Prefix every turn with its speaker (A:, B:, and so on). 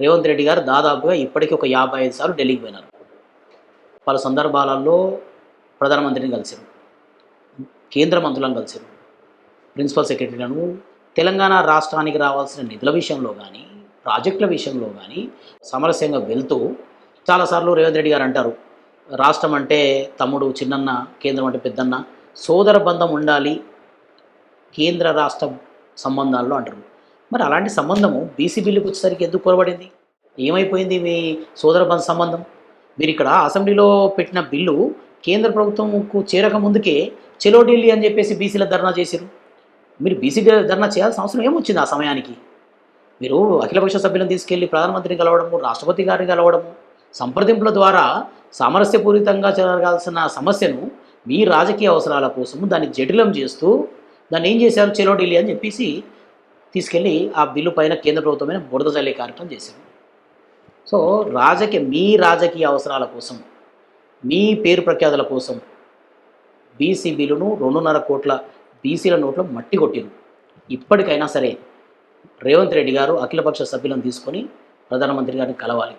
A: రేవంత్ రెడ్డి గారు దాదాపుగా ఇప్పటికి ఒక 55 సార్లు ఢిల్లీకి పోయినారు. పలు సందర్భాలలో ప్రధానమంత్రిని కలిసారు, కేంద్ర మంత్రులను కలిసారు, ప్రిన్సిపల్ సెక్రటరీలను. తెలంగాణ రాష్ట్రానికి రావాల్సిన నిధుల విషయంలో కానీ, ప్రాజెక్టుల విషయంలో కానీ సమరస్యంగా వెళ్తూ చాలాసార్లు రేవంత్ రెడ్డి గారు అంటారు, రాష్ట్రం అంటే తమ్ముడు చిన్నన్న, కేంద్రం అంటే పెద్దన్న, సోదర బంధం ఉండాలి కేంద్ర రాష్ట్ర సంబంధాల్లో అంటారు. మరి అలాంటి సంబంధము బీసీ బిల్లుకు వచ్చేసరికి ఎందుకు కొరబడింది? ఏమైపోయింది మీ సోదర బంధ సంబంధం? మీరు ఇక్కడ అసెంబ్లీలో పెట్టిన బిల్లు కేంద్ర ప్రభుత్వంకు చేరక ముందుకే చెలో ఢిల్లీ అని చెప్పేసి బీసీల ధర్నా చేశారు. మీరు బీసీ ధర్నా చేయాల్సిన అవసరం ఏమొచ్చింది ఆ సమయానికి? మీరు అఖిలపక్ష సభ్యులను తీసుకెళ్లి ప్రధానమంత్రిని కలవడము, రాష్ట్రపతి గారిని కలవడము, సంప్రదింపుల ద్వారా సామరస్యపూరితంగా జరగాల్సిన సమస్యను మీ రాజకీయ అవసరాల కోసము దాన్ని జటిలం చేస్తూ దాన్ని ఏం చేశారు, చెలో ఢిల్లీ అని చెప్పేసి తీసుకెళ్ళి ఆ బిల్లు పైన కేంద్ర ప్రభుత్వమైన బురద జల్లే కార్యక్రమం చేశారు. సో మీ రాజకీయ అవసరాల కోసం, మీ పేరు ప్రఖ్యాతుల కోసం బీసీ బిల్లును 2.5 కోట్ల బీసీల నోట్లో మట్టి కొట్టిరు. ఇప్పటికైనా సరే రేవంత్ రెడ్డి గారు అఖిలపక్ష సభ్యులను తీసుకొని ప్రధానమంత్రి గారిని కలవాలి.